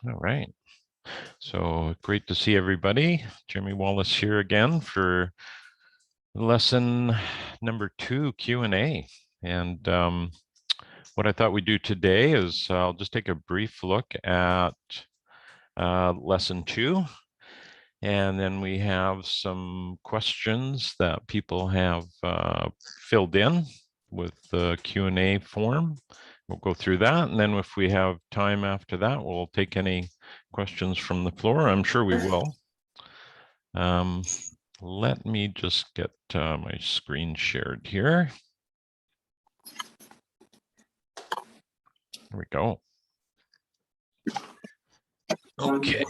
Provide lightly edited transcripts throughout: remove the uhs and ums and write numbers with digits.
All right. So great to see everybody. Jeremy Wallace here again for lesson number 2, Q&A. And what I thought we'd do today is I'll just take a brief look at lesson 2. And then we have some questions that people have filled in with the Q&A form. We'll go through that, and then if we have time after that, we'll take any questions from the floor. I'm sure we will. Let me just get my screen shared here. There we go. Okay.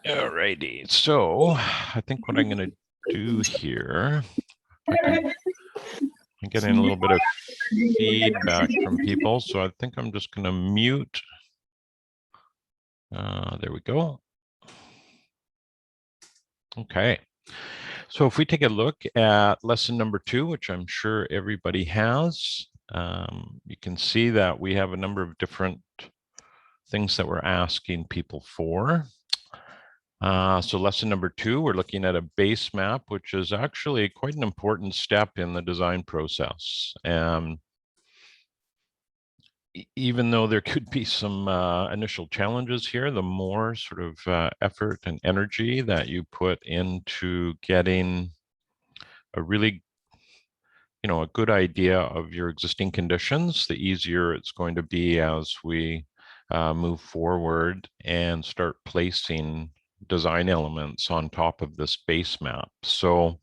All righty. So I think what I'm going to do here, I'm getting a little bit of feedback from people, so I think I'm just going to mute. There we go. Okay. So if we take a look at lesson number 2, which I'm sure everybody has, you can see that we have a number of different things that we're asking people for. So lesson number 2, we're looking at a base map, which is actually quite an important step in the design process. And even though there could be some initial challenges here, the more sort of effort and energy that you put into getting a really, a good idea of your existing conditions, the easier it's going to be as we move forward and start placing design elements on top of this base map. So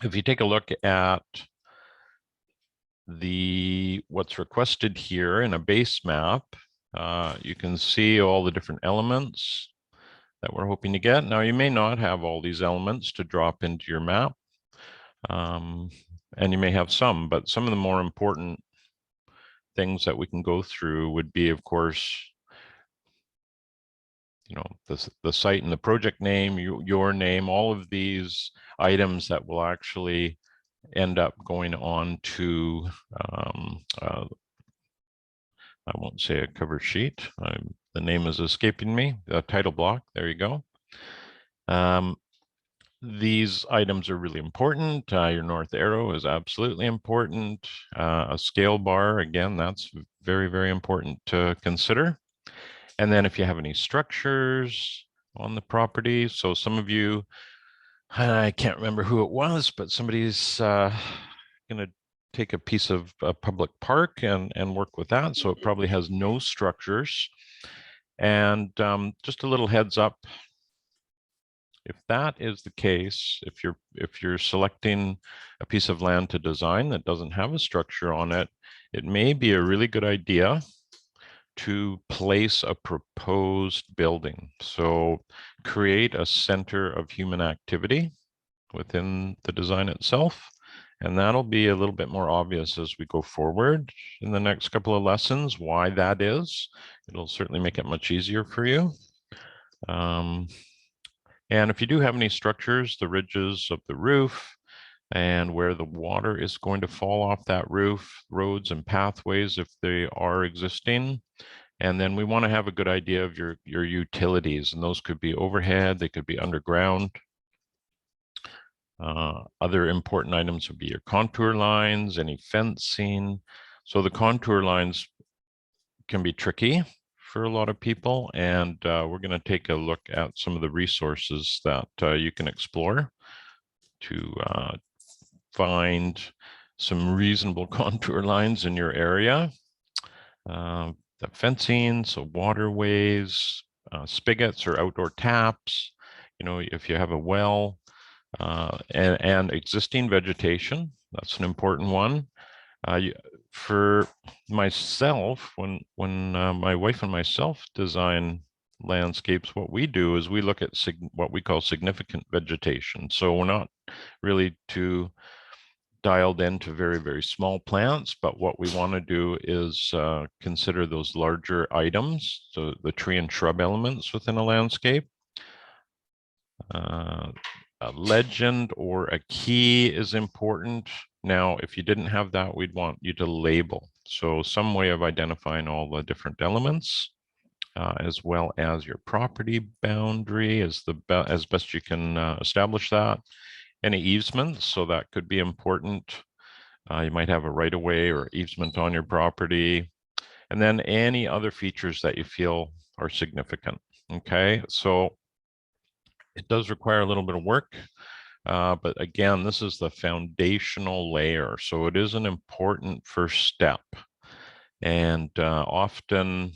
if you take a look at what's requested here in a base map, you can see all the different elements that we're hoping to get. Now, you may not have all these elements to drop into your map, and you may have some, but some of the more important things that we can go through would be, of course, the site and the project name, your name, all of these items that will actually end up going on to, I won't say a cover sheet. The name is escaping me, the title block, there you go. These items are really important. Your north arrow is absolutely important. A scale bar, again, that's very, very important to consider. And then if you have any structures on the property, so some of you, I can't remember who it was, but somebody's going to take a piece of a public park and work with that. So it probably has no structures. And just a little heads up, if that is the case, if you're selecting a piece of land to design that doesn't have a structure on it, it may be a really good idea to place a proposed building. So create a center of human activity within the design itself. And that'll be a little bit more obvious as we go forward in the next couple of lessons, why that is. It'll certainly make it much easier for you. And if you do have any structures, the ridges of the roof, and where the water is going to fall off that roof, roads and pathways if they are existing. And then we want to have a good idea of your utilities, and those could be overhead, they could be underground. Other important items would be your contour lines, any fencing. So the contour lines can be tricky for a lot of people, and we're going to take a look at some of the resources that you can explore to find some reasonable contour lines in your area. The fencing, so waterways, spigots or outdoor taps, if you have a well, and existing vegetation, that's an important one. For myself, when my wife and myself design landscapes, what we do is we look at what we call significant vegetation. So we're not really too dialed into very, very small plants, but what we want to do is consider those larger items, so the tree and shrub elements within a landscape. A legend or a key is important. Now, if you didn't have that, we'd want you to label. So some way of identifying all the different elements. as well as your property boundary as best you can establish that. Any easements, so that could be important. You might have a right-of-way or easement on your property, and then any other features that you feel are significant. Okay, so it does require a little bit of work, but again, this is the foundational layer, so it is an important first step. And often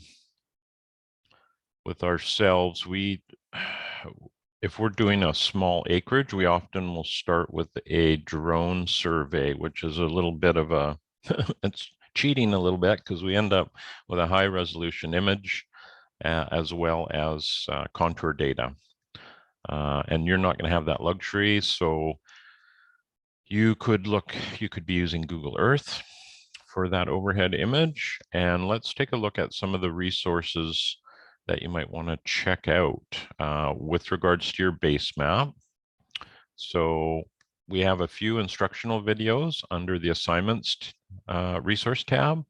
with ourselves, if we're doing a small acreage, we often will start with a drone survey, which is a little bit of a, it's cheating a little bit because we end up with a high resolution image as well as contour data. And you're not going to have that luxury. So you could be using Google Earth for that overhead image. And let's take a look at some of the resources that you might want to check out with regards to your base map. So we have a few instructional videos under the assignments resource tab.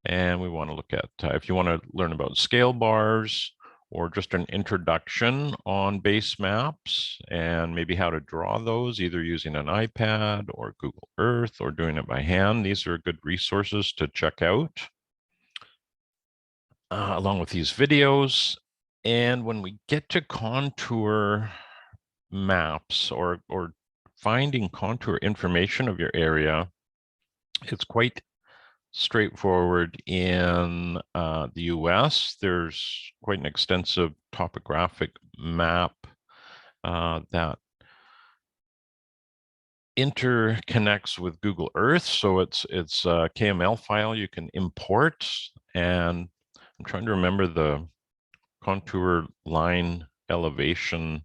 And we want to look at, if you want to learn about scale bars or just an introduction on base maps and maybe how to draw those, either using an iPad or Google Earth or doing it by hand, these are good resources to check out along with these videos. And when we get to contour maps or finding contour information of your area, it's quite straightforward. In the US, there's quite an extensive topographic map that interconnects with Google Earth. So it's a KML file you can import. And I'm trying to remember the contour line elevation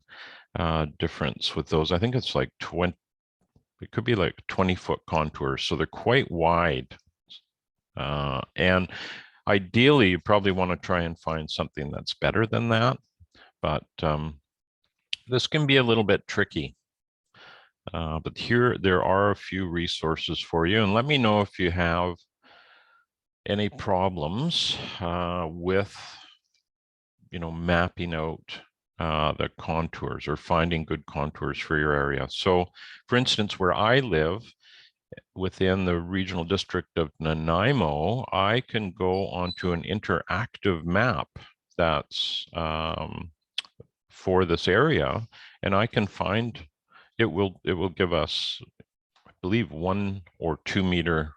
difference with those. I think it's like 20, it could be like 20-foot contours. So they're quite wide. And ideally, you probably want to try and find something that's better than that. But this can be a little bit tricky. But here, there are a few resources for you. And let me know if you have any problems with, mapping out the contours or finding good contours for your area. So for instance, where I live within the regional district of Nanaimo, I can go onto an interactive map that's for this area, and I can find, it will give us, I believe, 1 or 2 meter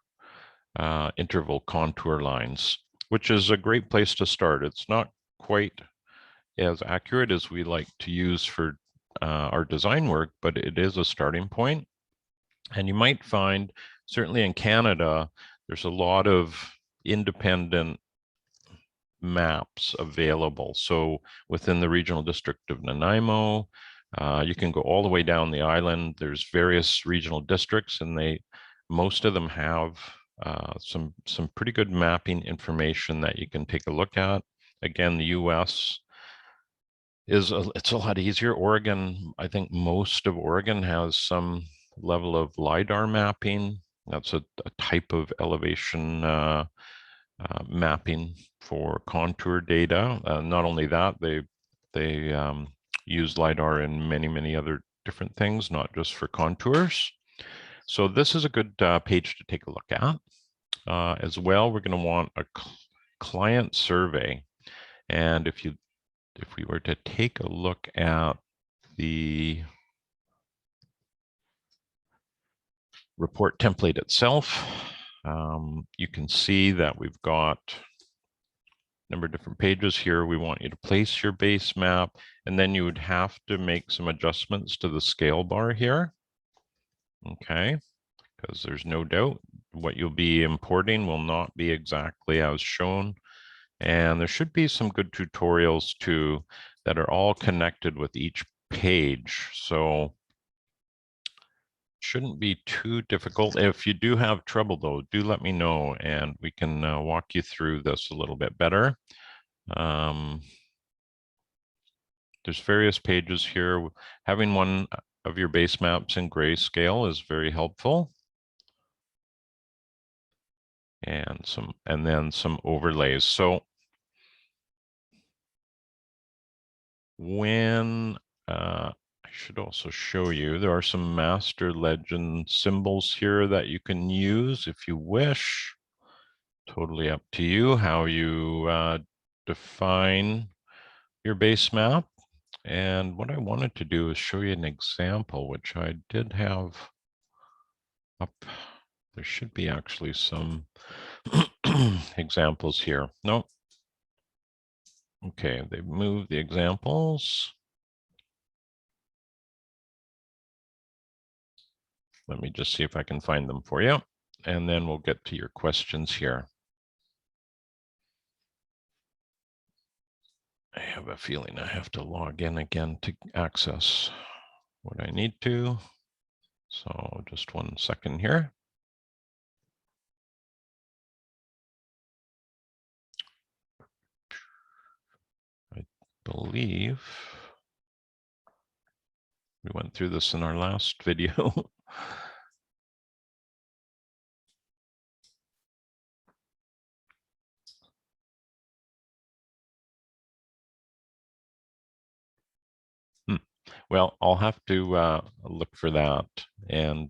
interval contour lines, which is a great place to start. It's not quite as accurate as we like to use for our design work, but it is a starting point. And you might find, certainly in Canada, there's a lot of independent maps available. So within the regional district of Nanaimo, you can go all the way down the island. There's various regional districts, and most of them have some pretty good mapping information that you can take a look at. Again, the US it's a lot easier. Oregon, I think most of Oregon has some level of LiDAR mapping. That's a type of elevation mapping for contour data. Not only that, they use LiDAR in many other different things, not just for contours. So this is a good page to take a look at. As well, we're going to want a client survey. And if we were to take a look at the report template itself, you can see that we've got a number of different pages here. We want you to place your base map, and then you would have to make some adjustments to the scale bar here. Okay, because there's no doubt what you'll be importing will not be exactly as shown. And there should be some good tutorials too that are all connected with each page. So shouldn't be too difficult. If you do have trouble though, do let me know and we can walk you through this a little bit better. There's various pages here. Having one of your base maps in grayscale is very helpful. And then some overlays. So when I should also show you, there are some master legend symbols here that you can use if you wish. Totally up to you how you define your base map. And what I wanted to do is show you an example, which I did have up. There should be actually some examples here. No. Okay, they've moved the examples. Let me just see if I can find them for you, and then we'll get to your questions here. I have a feeling I have to log in again to access what I need to. So just 1 second here. I believe we went through this in our last video. Well, I'll have to look for that and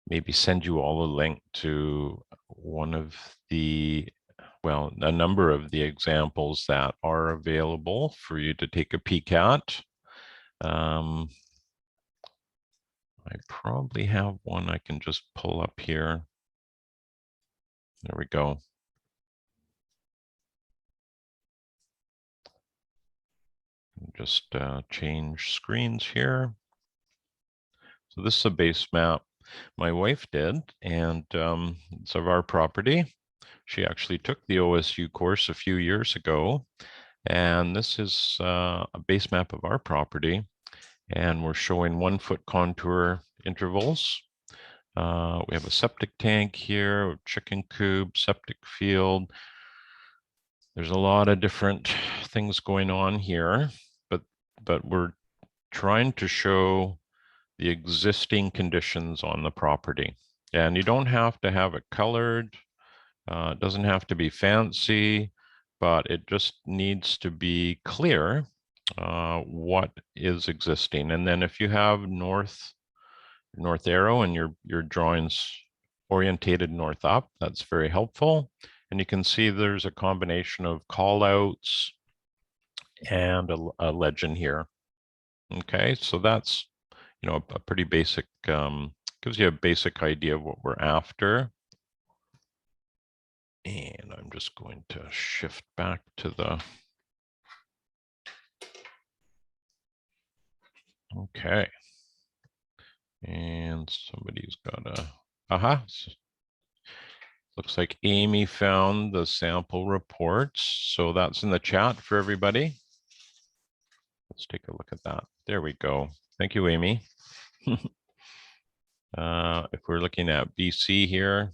maybe send you all a link to one of the, well, a number of the examples that are available for you to take a peek at. I probably have one I can just pull up here. There we go. Just change screens here. So this is a base map my wife did, and it's of our property. She actually took the OSU course a few years ago, and this is a base map of our property, and we're showing 1 foot contour intervals. We have a septic tank here, chicken coop, septic field. There's a lot of different things going on here, but we're trying to show the existing conditions on the property. And you don't have to have it colored. It doesn't have to be fancy, but it just needs to be clear what is existing. And then if you have north arrow and your drawings orientated north up, that's very helpful. And you can see there's a combination of call outs and a legend here. Okay, so that's, you know, a pretty basic, gives you a basic idea of what we're after. And I'm just going to shift back to the, okay. And somebody's got a, aha. Looks like Amy found the sample reports. So that's in the chat for everybody. Let's take a look at that. There we go. Thank you, Amy. If we're looking at BC here,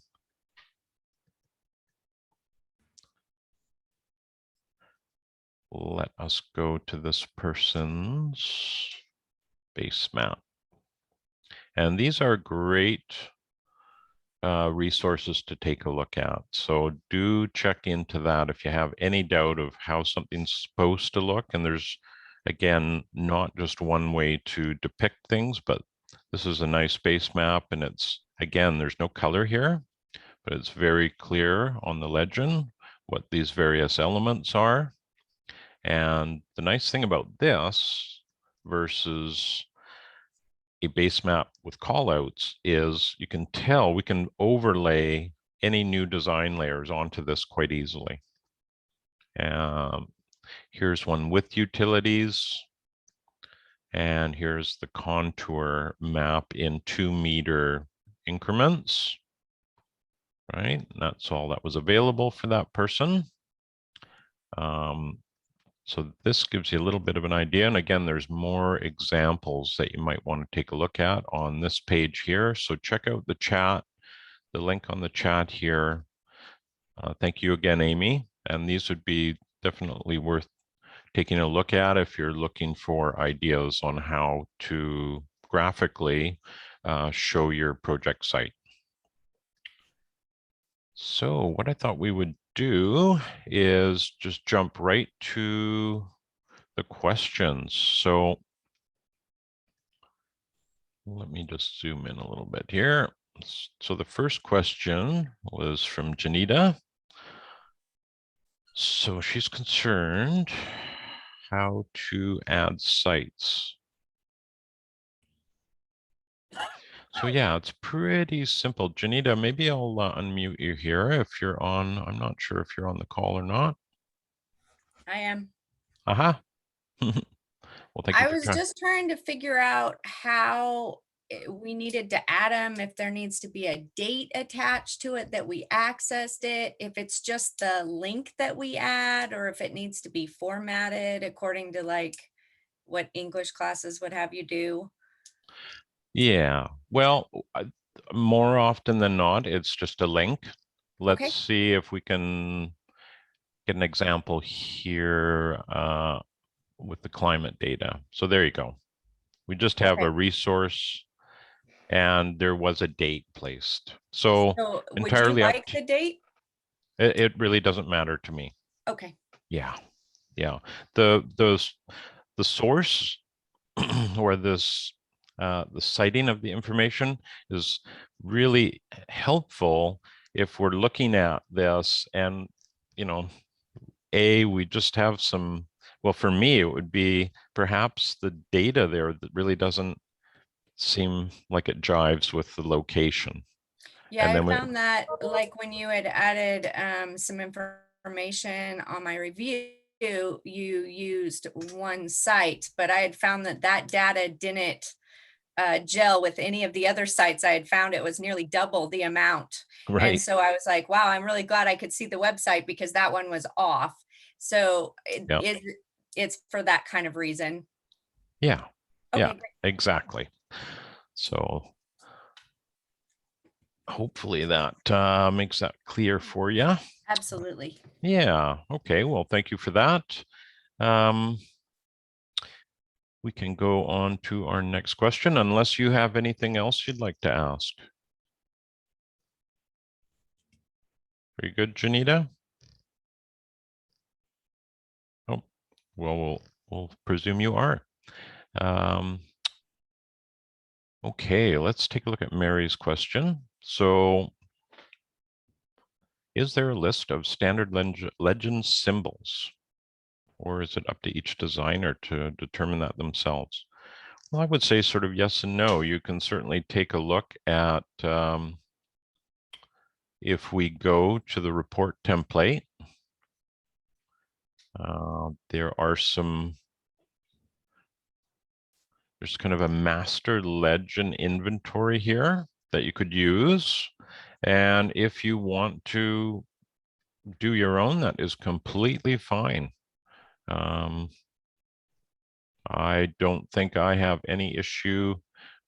let us go to this person's base map. And these are great resources to take a look at. So do check into that if you have any doubt of how something's supposed to look. And there's, again, not just one way to depict things, but this is a nice base map. And it's, again, there's no color here, but it's very clear on the legend what these various elements are. And the nice thing about this versus a base map with callouts is you can tell we can overlay any new design layers onto this quite easily. Here's one with utilities. And here's the contour map in 2-meter increments, right? And that's all that was available for that person. So this gives you a little bit of an idea. And again, there's more examples that you might want to take a look at on this page here. So check out the chat, the link on the chat here. Thank you again, Amy. And these would be definitely worth taking a look at if you're looking for ideas on how to graphically show your project site. So what I thought we would do is just jump right to the questions. So let me just zoom in a little bit here. So the first question was from Janita. So she's concerned how to add sites. So yeah, it's pretty simple. Janita, maybe I'll unmute you here if you're on. I'm not sure if you're on the call or not. I am. Aha. Well, thank you I for was trying. just trying to figure out how we needed to add them, if there needs to be a date attached to it that we accessed it, if it's just the link that we add, or if it needs to be formatted according to like what English classes would have you do. Yeah, well, more often than not, it's just a link. Let's Okay. see if we can get an example here with the climate data. So there you go. We just have Okay. a resource and there was a date placed. So So would you entirely up like to, the date? it really doesn't matter to me. Okay. Yeah, yeah. The source or this the citing of the information is really helpful if we're looking at this and we just have some, well, for me it would be perhaps the data there that really doesn't seem like it jives with the location. Yeah, And I then we found that like when you had added some information on my review, you used one site, but I had found that that data didn't gel with any of the other sites I had found. It was nearly double the amount. And right. so I was like, wow, I'm really glad I could see the website because that one was off. So Yeah. it's for that kind of reason. Yeah. Yeah, Okay, great. exactly. So hopefully that makes that clear for you. Absolutely. Yeah. Okay. Well, thank you for that. Um, we can go on to our next question, unless you have anything else you'd like to ask. Very good, Janita. Oh, well, we'll presume you are. Um, okay, let's take a look at Mary's question. So, is there a list of standard legend symbols, or is it up to each designer to determine that themselves? Well, I would say sort of yes and no. You can certainly take a look at if we go to the report template, there are there's kind of a master legend inventory here that you could use. And if you want to do your own, that is completely fine. I don't think I have any issue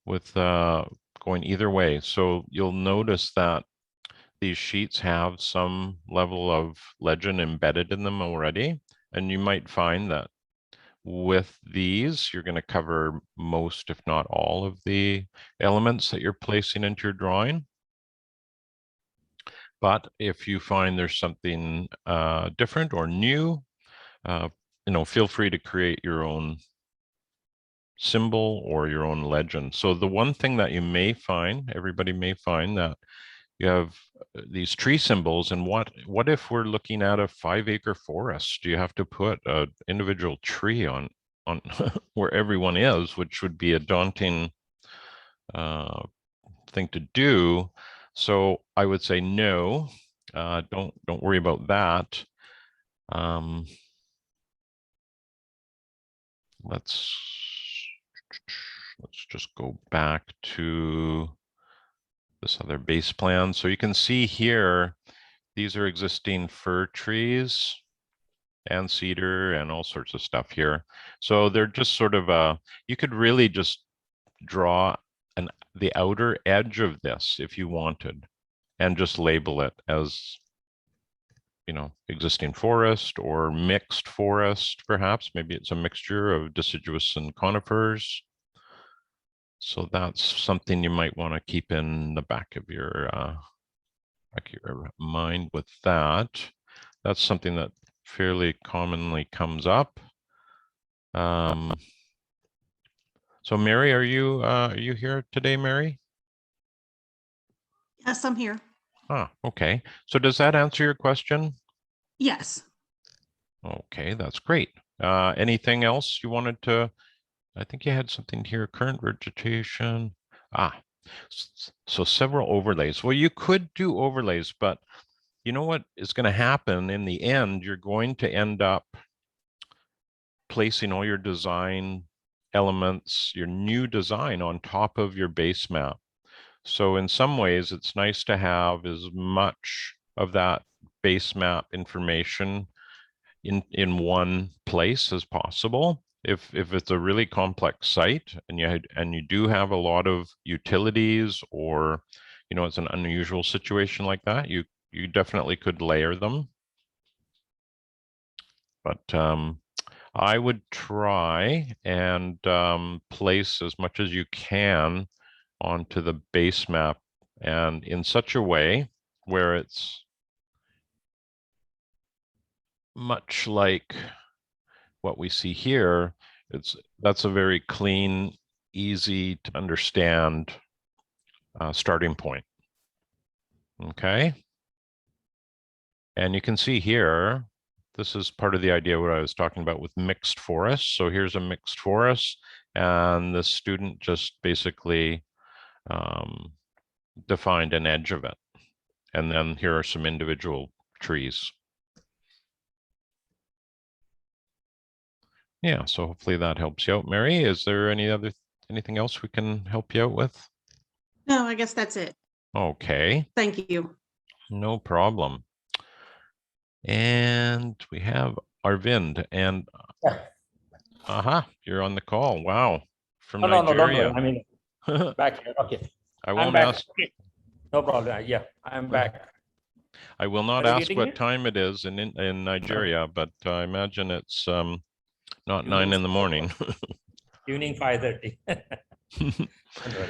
with going either way. So you'll notice that these sheets have some level of legend embedded in them already. And you might find that with these, you're going to cover most, if not all, of the elements that you're placing into your drawing. But if you find there's something different or new, feel free to create your own symbol or your own legend. So the one thing that you may find, everybody may find, that you have these tree symbols, and what if we're looking at a 5-acre forest? Do you have to put an individual tree on where everyone is, which would be a daunting thing to do? So I would say no, don't worry about that. Let's just go back to this other base plan. So you can see here, these are existing fir trees and cedar and all sorts of stuff here. So they're just sort of you could really just draw the outer edge of this if you wanted, and just label it as, existing forest or mixed forest, perhaps. Maybe it's a mixture of deciduous and conifers. So that's something you might want to keep in the back of your mind with that. That's something that fairly commonly comes up. So Mary, are you here today, Mary? Yes, I'm here. Ah, okay. So does that answer your question? Yes. Okay, that's great. Anything else you wanted to? I think you had something here, current vegetation. So several overlays. Well, you could do overlays, but you know what is going to happen in the end? You're going to end up placing all your design elements, your new design on top of your base map. So in some ways, it's nice to have as much of that base map information in one place as possible. If it's a really complex site and you do have a lot of utilities, or it's an unusual situation like that, you definitely could layer them. But I would try and place as much as you can onto the base map, and in such a way where it's much like what we see here. That's a very clean, easy to understand starting point. Okay. And you can see here, this is part of the idea what I was talking about with mixed forests. So here's a mixed forest, and the student just basically defined an edge of it. And then here are some individual trees. Yeah, so hopefully that helps you out, Mary. Is there anything else we can help you out with? No, I guess that's it. Okay, Thank you. no problem. And we have Arvind, and you're on the call. Wow, from No, don't Nigeria. worry. I mean, back here. Okay. I I'm won't back. ask. Okay. No problem. Yeah, I'm back. I will not Are you ask getting what it? time it is in Nigeria, but I imagine it's not 9 Evening in the morning. Evening 5:30. Don't worry.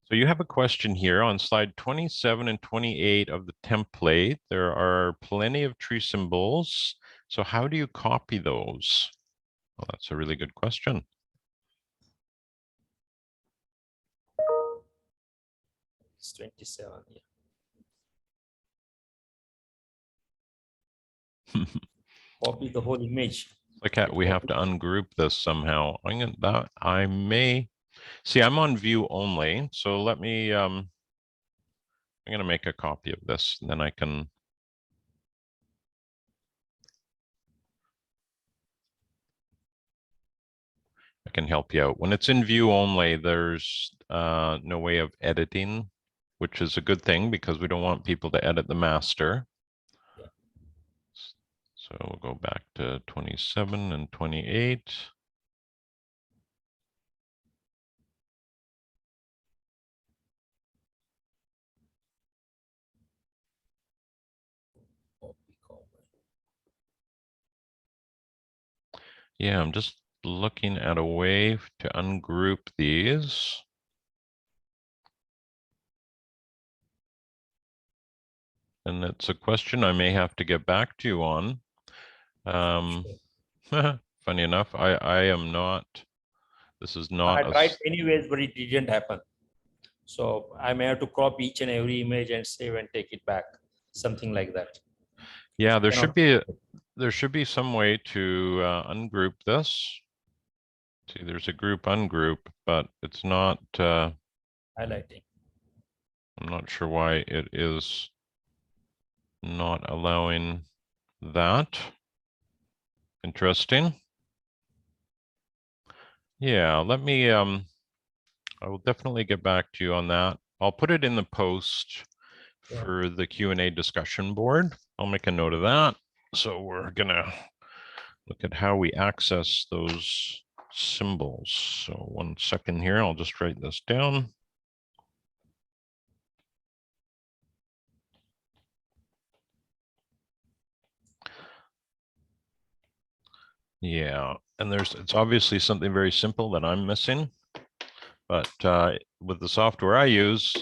So you have a question here on slide 27 and 28 of the template. There are plenty of tree symbols. So how do you copy those? Well, that's a really good question. It's 27. Yeah. Copy the whole image. We have to ungroup this somehow. I may see. I'm on view only, so let me. I'm going to make a copy of this, and then I can. Help you out. When it's in view only, there's no way of editing, which is a good thing because we don't want people to edit the master. Yeah. So we'll go back to 27 and 28. Yeah, I'm just looking at a way to ungroup these. And it's a question I may have to get back to you on. Funny enough, I am not, this is not I tried anyways, but it didn't happen. So I may have to crop each and every image and save and take it back. Something like that. Yeah, there should be some way to ungroup this. See, there's a group ungroup, but it's not Highlighting. I'm not sure why it is not allowing that. Interesting. Yeah, let me I will definitely get back to you on that. I'll put it in the post for the Q&A discussion board. I'll make a note of that. So we're gonna look at how we access those symbols. So 1 second here, I'll just write this down. Yeah, and it's obviously something very simple that I'm missing, but with the software I use,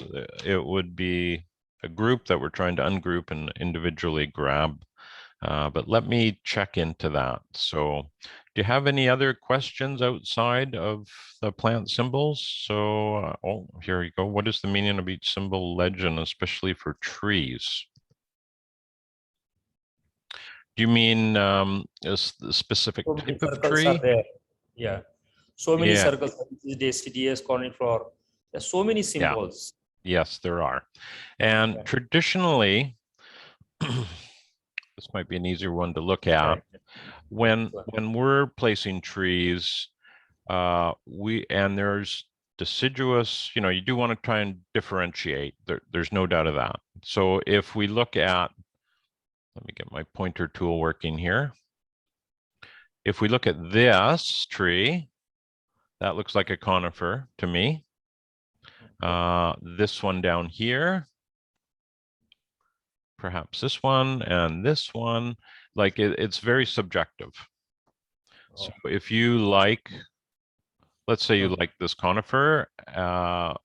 it would be a group that we're trying to ungroup and individually grab But let me check into that. So do you have any other questions outside of the plant symbols? So, oh, here you go. What is the meaning of each symbol legend, especially for trees? Do you mean a specific So many type of circles are tree? there. Yeah. So many Yeah. circles. This is deciduous, corniflower. There's so many symbols. Yes, there are. And Okay. traditionally, this might be an easier one to look at. Correct. When Sure. we're placing trees, there's deciduous, you do want to try and differentiate. There's no doubt of that. So if we look at, let me get my pointer tool working here. If we look at this tree, that looks like a conifer to me. This one down here, perhaps this one and this one, like it's very subjective. So if you like, let's say you like this conifer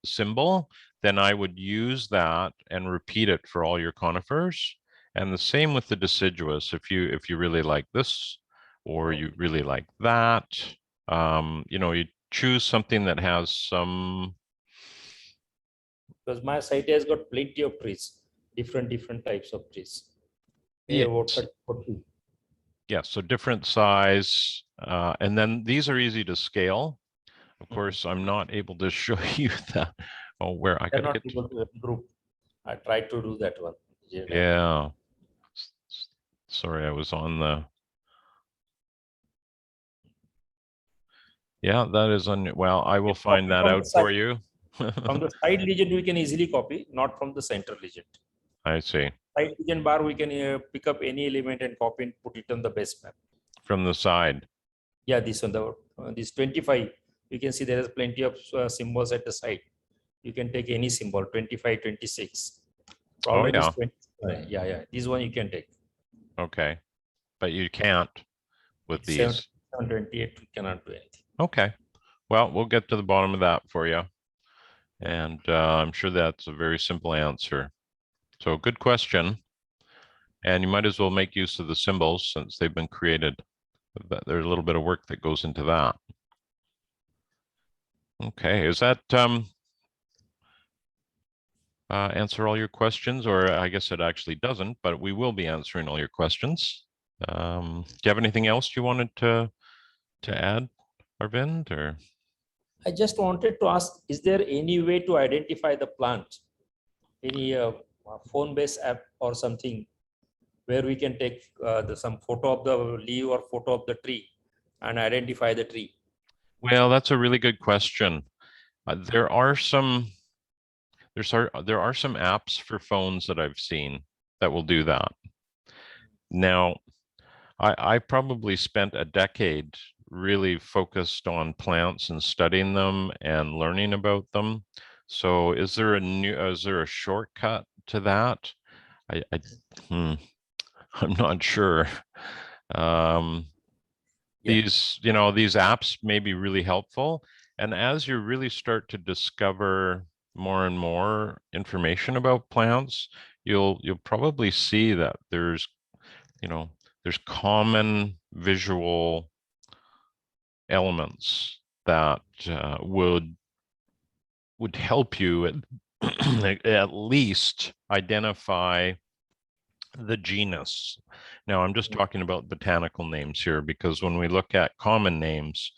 symbol, then I would use that and repeat it for all your conifers. And the same with the deciduous. If you really like this, or you really like that, you choose something that has some. Because my site has got plenty of trees, different types of trees. Yeah, About 30, 40. yeah, so different size, and then these are easy to scale. Of course, I'm not able to show you that. Oh, where I They're gotta not get. able to group. I tried to do that one. Yeah. Sorry, I was on the. Yeah, that is well, I will find that out for you. From the side legend, we can easily copy, not from the center legend. I see. Side legend bar, we can pick up any element and copy and put it on the base map. From the side. Yeah, this one, this 25, you can see there is plenty of symbols at the side. You can take any symbol, 25, 26. Problem yeah. is 20. Yeah. This one you can take. Okay. But you can't with It's these. 28, we cannot do anything. Okay. Well, we'll get to the bottom of that for you. And I'm sure that's a very simple answer. So good question. And you might as well make use of the symbols since they've been created. But there's a little bit of work that goes into that. Okay, is that answer all your questions? Or I guess it actually doesn't, but we will be answering all your questions. Do you have anything else you wanted to add, Arvind? Or I just wanted to ask, is there any way to identify the plant? Any phone-based app or something where we can take some photo of the leaf or photo of the tree and identify the tree? Well, that's a really good question. There are some apps for phones that I've seen that will do that. Now, I probably spent a decade really focused on plants and studying them and learning about them. So is there a shortcut to that? I'm not sure. These apps may be really helpful. And as you really start to discover more and more information about plants, you'll probably see that there's common visual elements that would help you at least identify the genus. Now, I'm just talking about botanical names here, because when we look at common names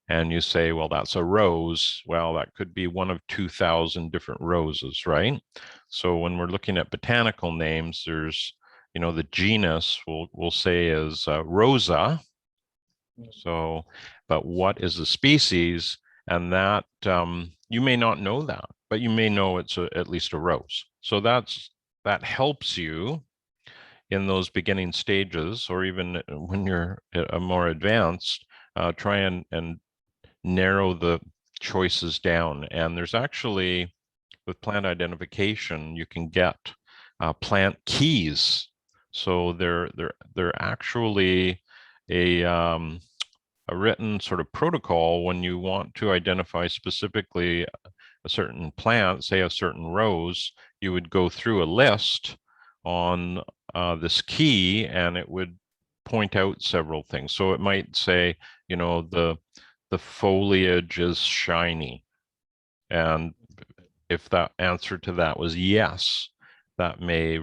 and you say, well, that's a rose, well, that could be one of 2,000 different roses, right? So when we're looking at botanical names, there's, the genus we'll say is Rosa. So, but what is the species? And that you may not know that, but you may know it's at least a rose. So that helps you in those beginning stages, or even when you're more advanced, try and narrow the choices down. And there's actually, with plant identification, you can get plant keys. So they're actually a written sort of protocol when you want to identify specifically a certain plant, say a certain rose. You would go through a list on this key, and it would point out several things. So it might say, you know, the foliage is shiny. And if that answer to that was yes, that may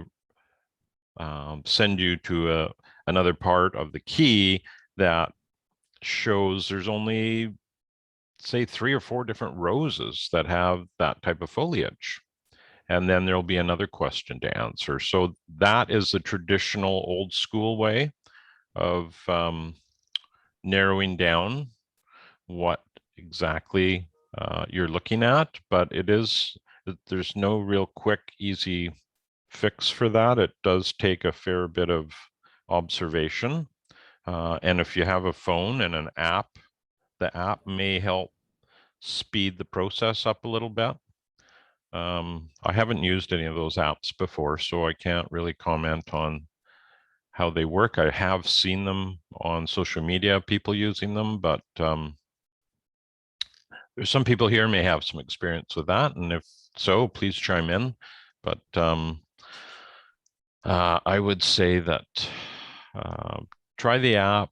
send you to another part of the key that shows there's only, say, 3 or 4 different roses that have that type of foliage. And then there'll be another question to answer. So that is the traditional old school way of narrowing down what exactly you're looking at, but there's no real quick, easy fix for that. It does take a fair bit of observation. And if you have a phone and an app, the app may help speed the process up a little bit. I haven't used any of those apps before, so I can't really comment on how they work. I have seen them on social media, people using them, but there's some people here may have some experience with that, and if so, please chime in. But I would say that try the app,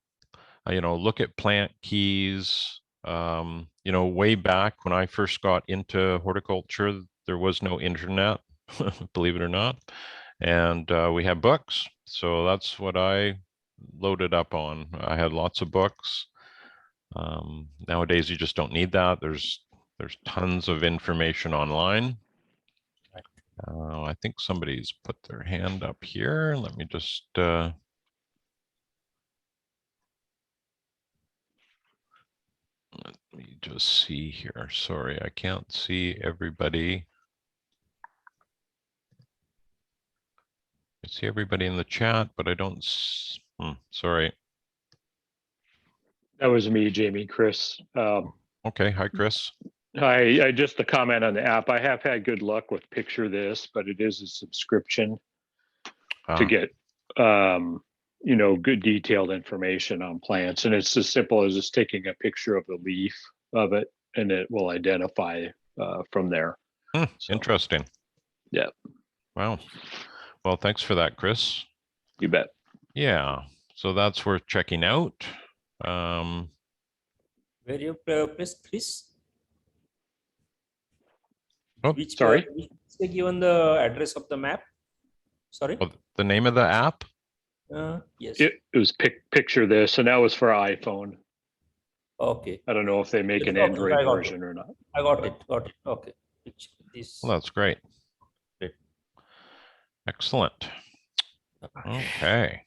look at plant keys. Way back when I first got into horticulture, there was no internet, believe it or not. And we had books. So that's what I loaded up on. I had lots of books. Nowadays, you just don't need that. There's tons of information online. I think somebody's put their hand up here. Let me just let me just see here. Sorry, I can't see everybody. I see everybody in the chat, but I don't. Sorry. That was me, Jamie, Chris. Okay, hi, Chris. I just a comment on the app. I have had good luck with Picture This, but it is a subscription to get, good detailed information on plants. And it's as simple as just taking a picture of the leaf of it, and it will identify from there. So, interesting. Yeah. Wow. Well, thanks for that, Chris. You bet. Yeah. So that's worth checking out. Where you placed, Chris? Oh, which, sorry. Which given the address of the map? Sorry. Oh, the name of the app? Yes. It was Picture This, and that was for iPhone. Okay. I don't know if they make an Android version or not. I got it. Okay. Well, that's great. Great. Excellent. Okay.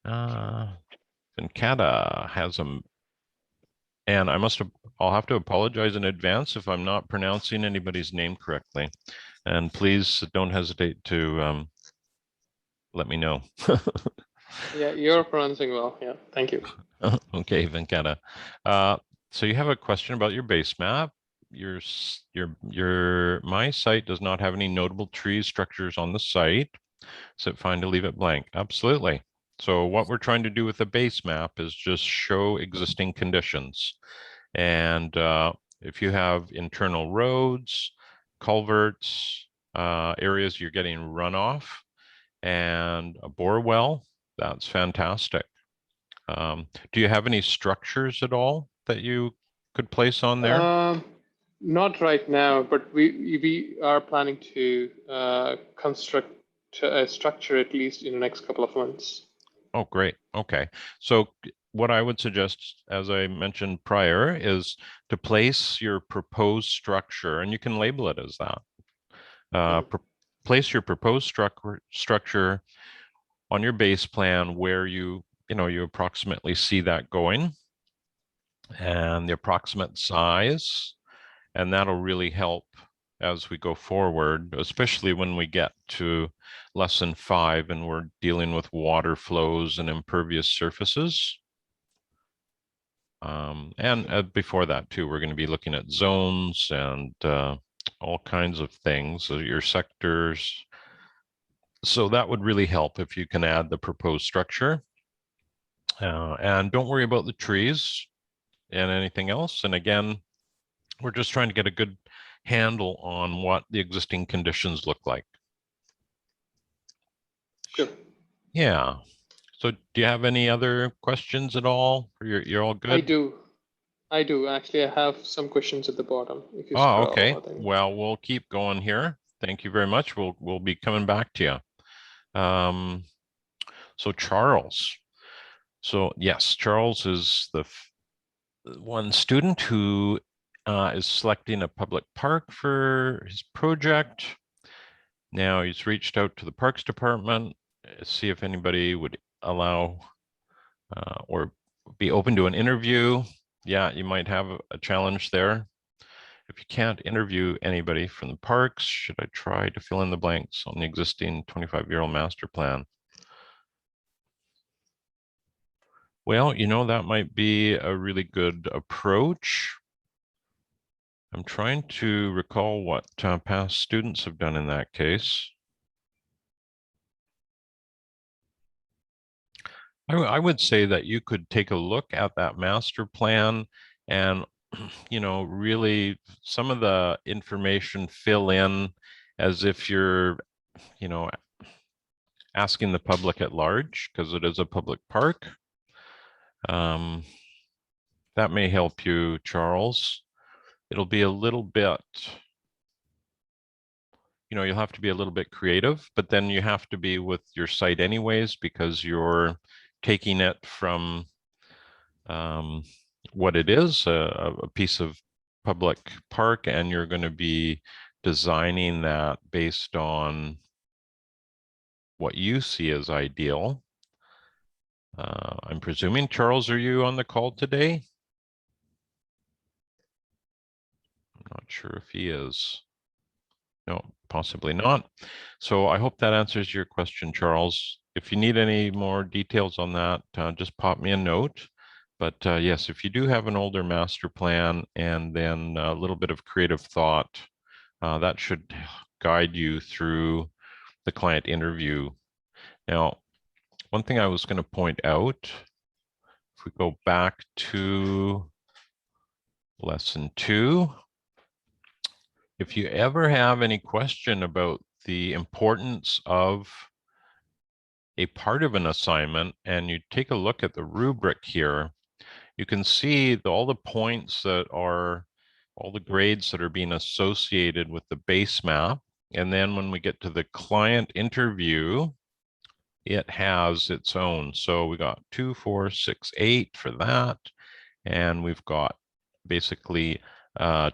Venkata has and I'll have to apologize in advance if I'm not pronouncing anybody's name correctly. And please don't hesitate to let me know. Yeah, you're pronouncing well. Yeah, thank you. Okay, Venkata. So you have a question about your base map. My site does not have any notable trees, structures on the site. Is it fine to leave it blank? Absolutely. So what we're trying to do with the base map is just show existing conditions. And if you have internal roads, culverts, areas you're getting runoff, and a bore well, that's fantastic. Do you have any structures at all that you could place on there? Not right now, but we are planning to construct a structure at least in the next couple of months. Oh, great. Okay. So what I would suggest, as I mentioned prior, is to place your proposed structure, and you can label it as that. Place your proposed structure on your base plan where you approximately see that going, and the approximate size, and that'll really help as we go forward, especially when we get to lesson 5 and we're dealing with water flows and impervious surfaces. And before that too, we're going to be looking at zones and all kinds of things, so your sectors. So that would really help if you can add the proposed structure. And don't worry about the trees and anything else. And again, we're just trying to get a good handle on what the existing conditions look like. Sure. Yeah. So do you have any other questions at all? Or you're all good? I do. Actually, I have some questions at the bottom. If you Oh, scroll, okay. I think. Well, we'll keep going here. Thank you very much. We'll be coming back to you. So Charles. So yes, Charles is the one student who is selecting a public park for his project. Now he's reached out to the Parks Department, see if anybody would allow or be open to an interview. Yeah, you might have a challenge there. If you can't interview anybody from the parks, should I try to fill in the blanks on the existing 25-year-old master plan? Well, you know, that might be a really good approach. I'm trying to recall what past students have done in that case. I would say that you could take a look at that master plan and, you know, really some of the information fill in as if you're, you know, asking the public at large, because it is a public park. That may help you, Charles. It'll be a little bit, you know, you'll have to be a little bit creative, but then you have to be with your site anyways, because you're taking it from what it is, a piece of public park, and you're going to be designing that based on what you see as ideal. I'm presuming, Charles, are you on the call today? I'm not sure if he is. No, possibly not. So I hope that answers your question, Charles. If you need any more details on that, just pop me a note. But yes, if you do have an older master plan and then a little bit of creative thought, that should guide you through the client interview. Now, one thing I was going to point out, if we go back to lesson 2, if you ever have any question about the importance of a part of an assignment and you take a look at the rubric here, you can see all the points that are, all the grades that are being associated with the base map. And then when we get to the client interview, it has its own. So we got 2, 4, 6, 8 for that. And we've got basically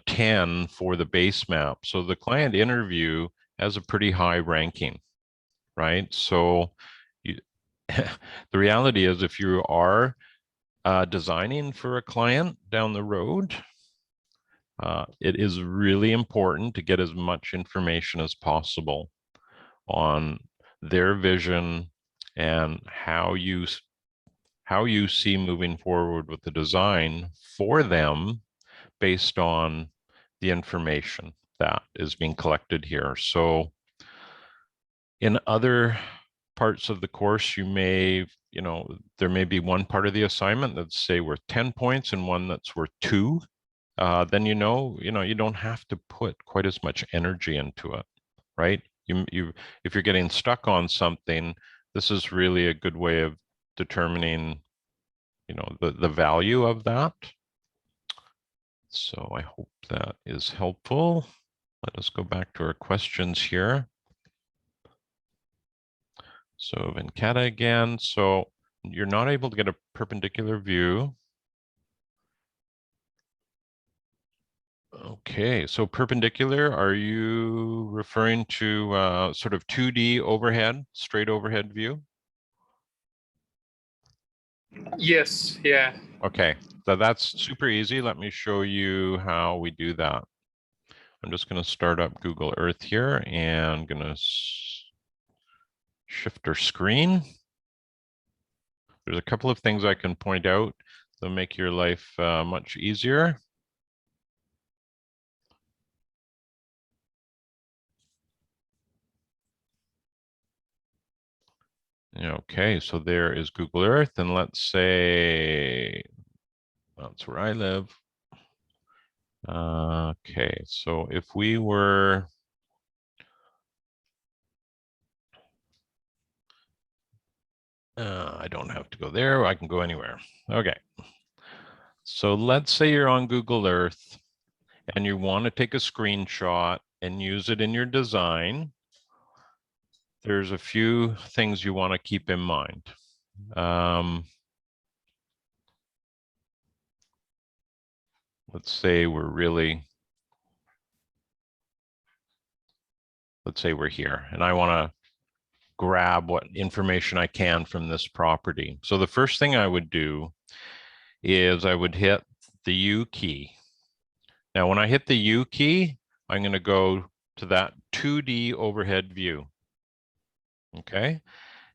10 for the base map. So the client interview has a pretty high ranking, right? So the reality is, if you are designing for a client down the road, it is really important to get as much information as possible on their vision and how you see moving forward with the design for them based on the information that is being collected here. So in other parts of the course, you may, you know, there may be one part of the assignment that's, say, worth 10 points and one that's worth 2. Then you know, you don't have to put quite as much energy into it, right? If you're getting stuck on something, this is really a good way of determining, you know, the value of that. So I hope that is helpful. Let us go back to our questions here. So Venkata again. So you're not able to get a perpendicular view. Okay, so perpendicular, are you referring to sort of 2D overhead, straight overhead view? Yes. Yeah. Okay, so that's super easy. Let me show you how we do that. I'm just going to start up Google Earth here and going to shift our screen. There's a couple of things I can point out that'll make your life much easier. Okay, so there is Google Earth, and let's say that's where I live. Okay, so if we were I don't have to go there. I can go anywhere. Okay. So let's say you're on Google Earth and you want to take a screenshot and use it in your design. There's a few things you want to keep in mind. Let's say we're here and I want to grab what information I can from this property. So the first thing I would do is I would hit the U key. Now, when I hit the U key, I'm going to go to that 2D overhead view. Okay.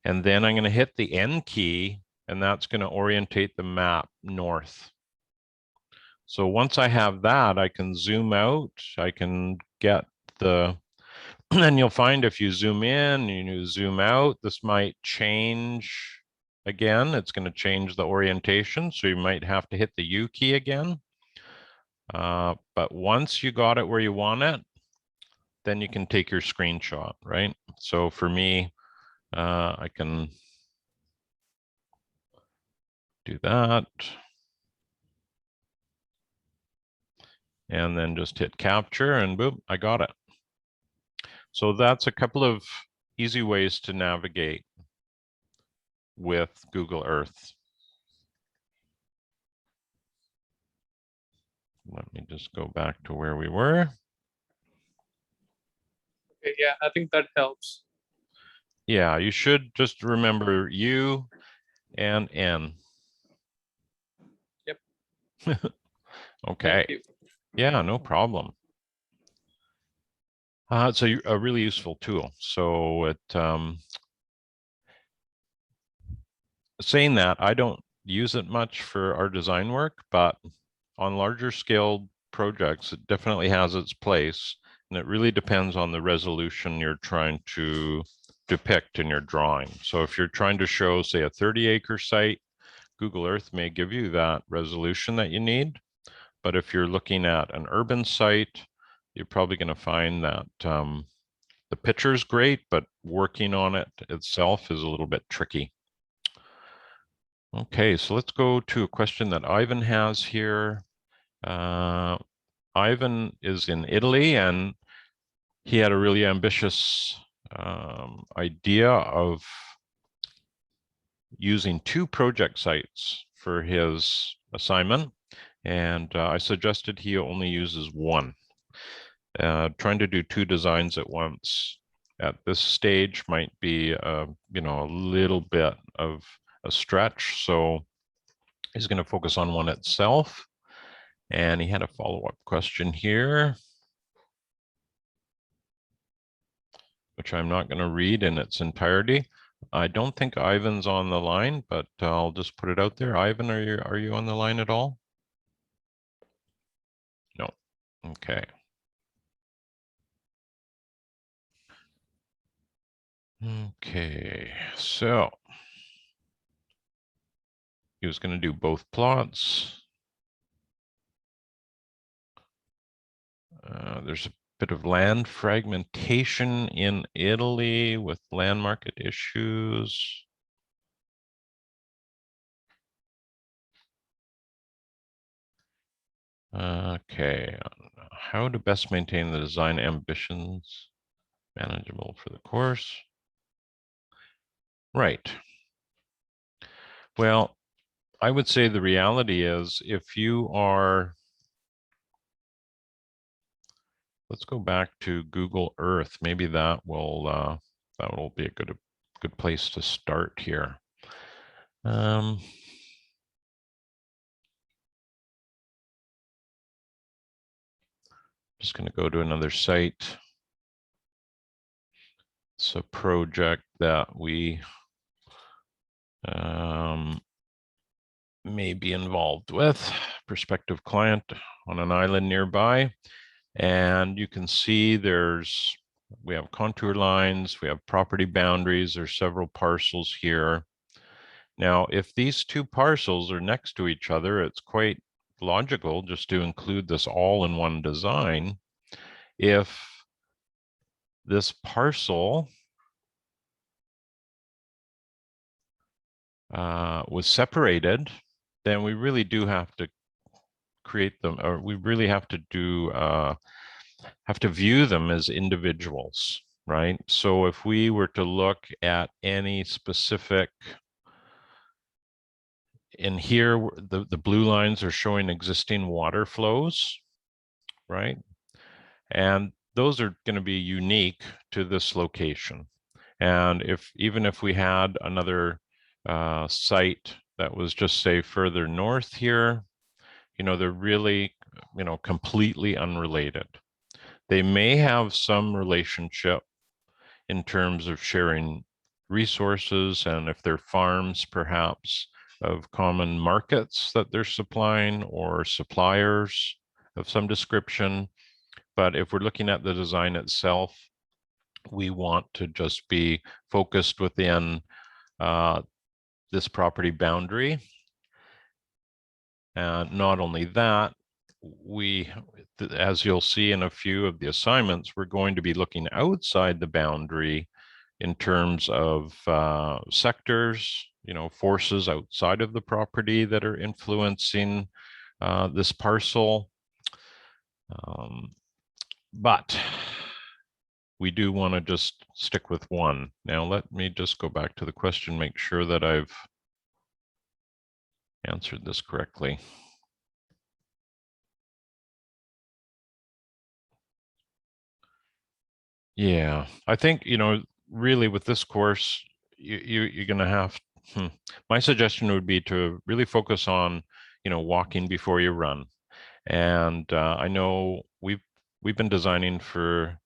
And then I'm going to hit the N key, and that's going to orientate the map north. So once I have that, I can zoom out. I can get the, and you'll find if you zoom in, you zoom out, this might change again. It's going to change the orientation. So you might have to hit the U key again. But once you got it where you want it, then you can take your screenshot, right? So for me, I can do that. And then just hit capture and boom, I got it. So that's a couple of easy ways to navigate with Google Earth. Let me just go back to where we were. Okay, yeah, I think that helps. Yeah, you should just remember U and N. Yep. Okay. Thank you. Yeah, no problem. It's a really useful tool. So it, saying that, I don't use it much for our design work, but on larger scale projects, it definitely has its place. And it really depends on the resolution you're trying to depict in your drawing. So if you're trying to show, say, a 30-acre site, Google Earth may give you that resolution that you need. But if you're looking at an urban site, you're probably going to find that the picture is great, but working on it itself is a little bit tricky. Okay, so let's go to a question that Ivan has here. Ivan is in Italy and he had a really ambitious idea of using 2 project sites for his assignment. And I suggested he only uses 1. Trying to do 2 designs at once at this stage might be, a little bit of a stretch. So he's going to focus on one itself. And he had a follow-up question here, which I'm not going to read in its entirety. I don't think Ivan's on the line, but I'll just put it out there. Ivan, are you on the line at all? No. Okay. Okay, so he was going to do both plots. There's a bit of land fragmentation in Italy with land market issues. Okay, how to best maintain the design ambitions manageable for the course. Right. Well, I would say the reality is if you are, let's go back to Google Earth. Maybe that will be a good place to start here. Just going to go to another site. It's a project that we may be involved with, prospective client on an island nearby. And you can see we have contour lines, we have property boundaries, there's several parcels here. Now, if these 2 parcels are next to each other, it's quite logical just to include this all in one design. If this parcel was separated, then we really do have to create them, or we really have to do have to view them as individuals, right? So if we were to look at any specific, in here, the blue lines are showing existing water flows, right? And those are going to be unique to this location. And even if we had another site that was just, say, further north here, they're really, completely unrelated. They may have some relationship in terms of sharing resources, and if they're farms, perhaps of common markets that they're supplying or suppliers of some description. But if we're looking at the design itself, we want to just be focused within this property boundary. And not only that, as you'll see in a few of the assignments, we're going to be looking outside the boundary in terms of sectors, forces outside of the property that are influencing this parcel. But we do want to just stick with one. Now, let me just go back to the question, make sure that I've answered this correctly. Yeah, I think, really with this course, you're going to have, my suggestion would be to really focus on, walking before you run. And I know we've been designing for,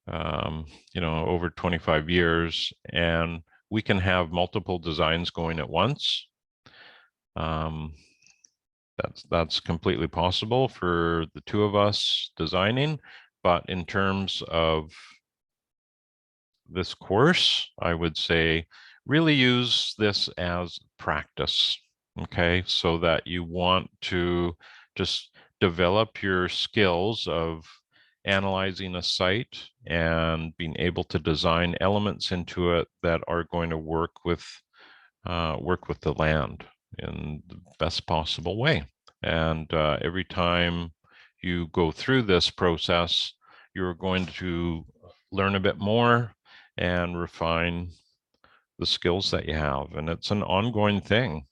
over 25 years, and we can have multiple designs going at once. That's completely possible for the two of us designing, but in terms of this course, I would say really use this as practice, okay? So that you want to just develop your skills of analyzing a site and being able to design elements into it that are going to work with the land in the best possible way. And every time you go through this process, you're going to learn a bit more and refine the skills that you have. And it's an ongoing thing.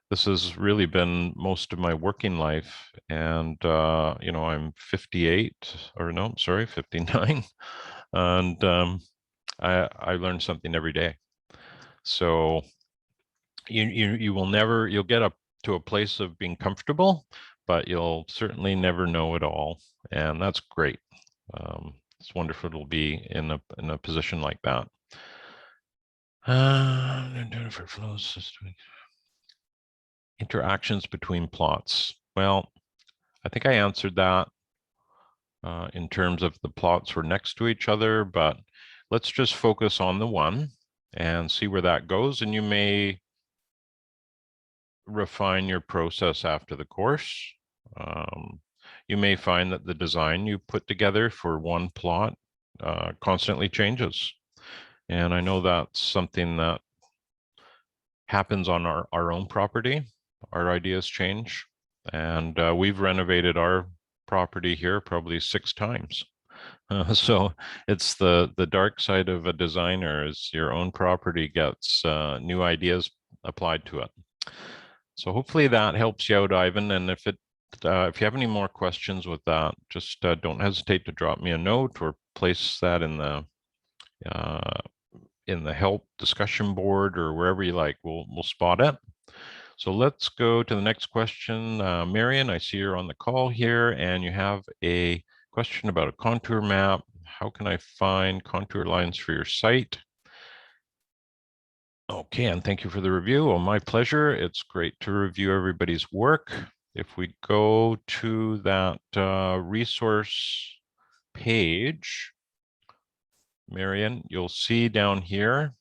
This has really been most of my working life. And, I'm 58, or no, sorry, 59. And I learn something every day. So you will never, you'll get up to a place of being comfortable, but you'll certainly never know it all. And that's great. It's wonderful to be in a position like that. For flow system. Interactions between plots. Well, I think I answered that in terms of the plots were next to each other, but let's just focus on the one and see where that goes. And you may refine your process after the course. You may find that the design you put together for one plot constantly changes. And I know that's something that happens on our own property. Our ideas change. And we've renovated our property here probably 6 times. So it's the dark side of a designer is your own property gets new ideas applied to it. So hopefully that helps you out, Ivan. And if you have any more questions with that, just don't hesitate to drop me a note or place that in the help discussion board or wherever you like. We'll spot it. So let's go to the next question. Marion, I see you're on the call here, and you have a question about a contour map. How can I find contour lines for your site? Okay, and thank you for the review. Well, my pleasure. It's great to review everybody's work. If we go to that resource page, Marion, you'll see down here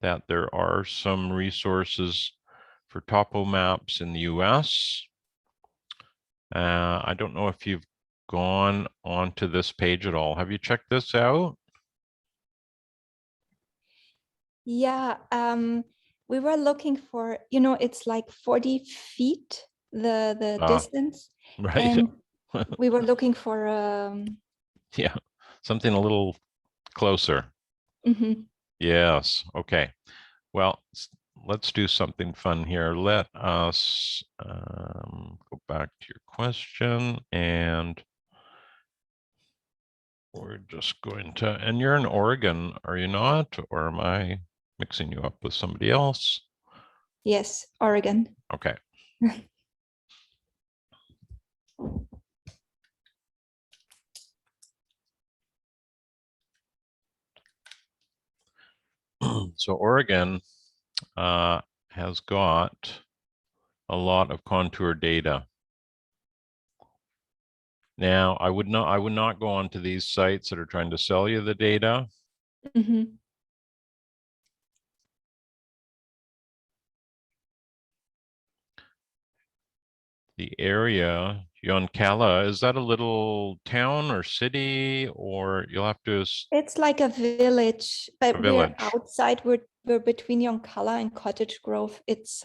that there are some resources for topo maps in the US. I don't know if you've gone onto this page at all. Have you checked this out? Yeah, we were looking for, you know, it's like 40 feet, the Ah. distance. Right. And we were looking for, Yeah, something a little closer. mhm. Yes. Okay. Well, let's do something fun here. Let us go back to your question, and we're just going to, and you're in Oregon, are you not? Or am I mixing you up with somebody else? Yes, Oregon. Okay. So Oregon has got a lot of contour data. Now, I would not go onto these sites that are trying to sell you the data. Mhm. The area, Yoncalla, is that a little town or city, or you'll have to, It's like a village, but A we're village. outside. We're between Yoncalla and Cottage Grove. It's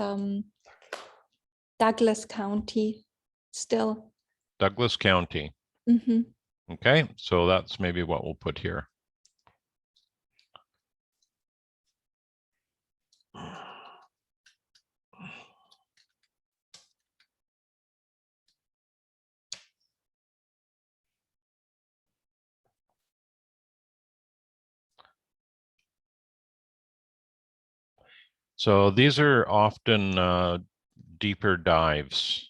Douglas County still. Douglas County. Hmm. Okay, so that's maybe what we'll put here. So these are often deeper dives.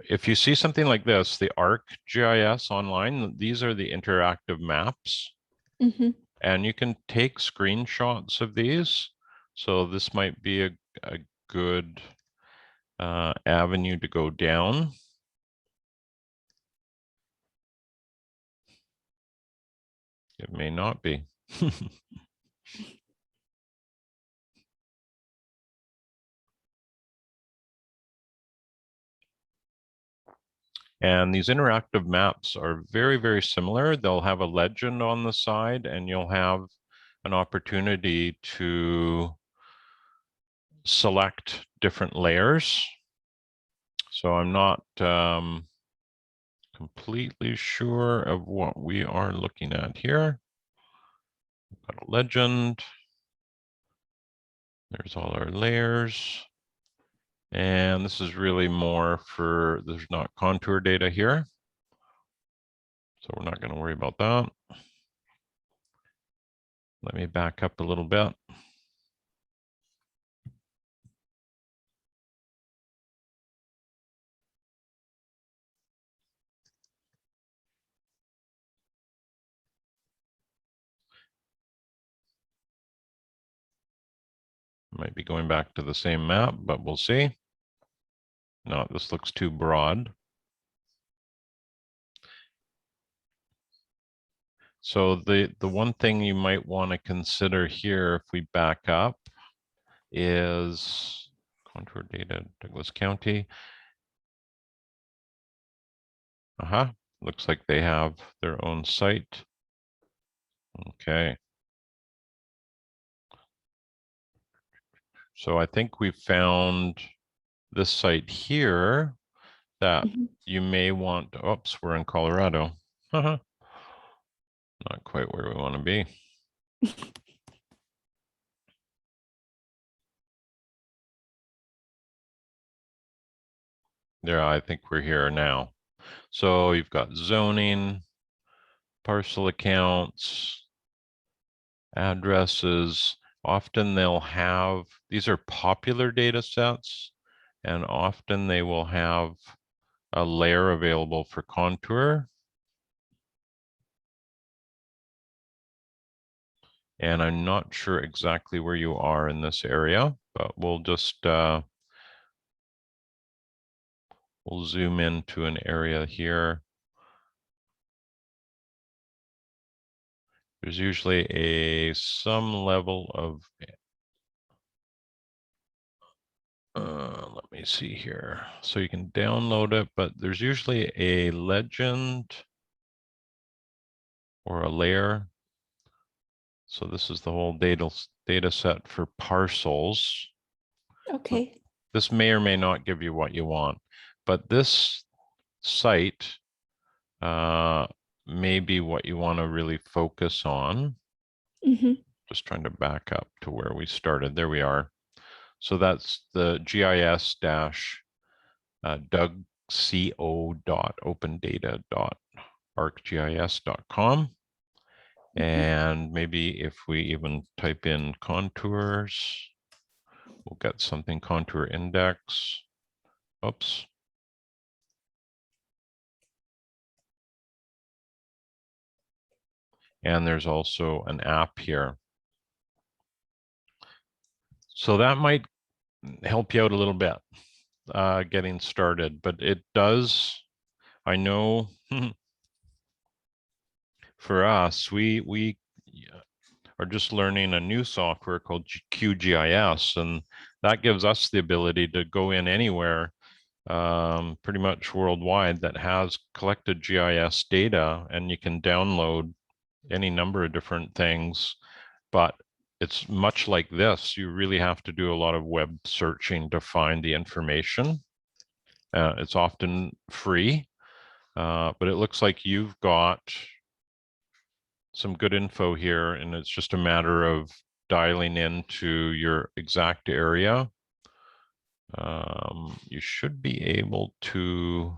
If you see something like this, the ArcGIS online, these are the interactive maps, Hmm. and you can take screenshots of these. So this might be a good avenue to go down. It may not be. And these interactive maps are very, very similar. They'll have a legend on the side, and you'll have an opportunity to select different layers. So I'm not completely sure of what we are looking at here. We've got a legend. There's all our layers. And this is really more for, there's not contour data here. So we're not going to worry about that. Let me back up a little bit. Might be going back to the same map, but we'll see. No, this looks too broad. So the one thing you might want to consider here, if we back up, is contour data, Douglas County. Looks like they have their own site. Okay. So I think we found this site here that you may want, oops, we're in Colorado. Not quite where we want to be. There, I think we're here now. So you've got zoning, parcel accounts, addresses. Often they'll have, these are popular data sets, and often they will have a layer available for contour. And I'm not sure exactly where you are in this area, but we'll just, we'll zoom into an area here. There's usually some level of, let me see here. So you can download it, but there's usually a legend or a layer So this is the whole data set for parcels. Okay. This may or may not give you what you want, but this site may be what you want to really focus on. Mm-hmm. Just trying to back up to where we started. There we are. So that's the gis-dougco.opendata.arcgis.com. And maybe if we even type in contours, we'll get something contour index. Oops. And there's also an app here. So that might help you out a little bit getting started, but it does, I know for us, we are just learning a new software called QGIS, and that gives us the ability to go in anywhere pretty much worldwide that has collected GIS data, and you can download any number of different things, but it's much like this. You really have to do a lot of web searching to find the information. It's often free, but it looks like you've got some good info here, and it's just a matter of dialing into your exact area. You should be able to,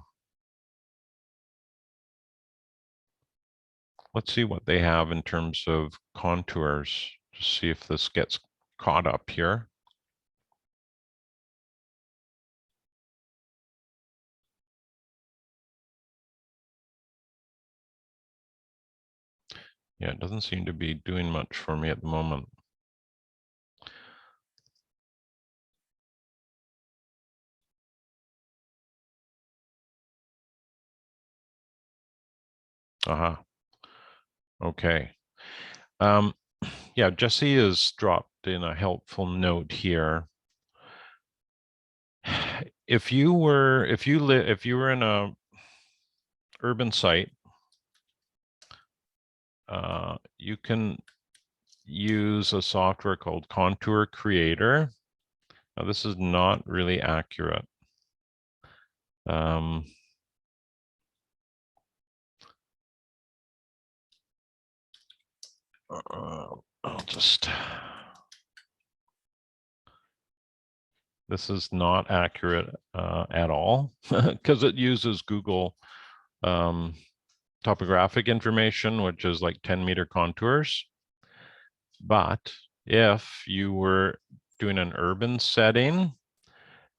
let's see what they have in terms of contours, to see if this gets caught up here. Yeah, it doesn't seem to be doing much for me at the moment. Aha. Okay. Yeah, Jesse has dropped in a helpful note here. If you were in a urban site, you can use a software called Contour Creator. Now, this is not really accurate. I'll just, this is not accurate at all because it uses Google topographic information, which is like 10-meter contours. But if you were doing an urban setting,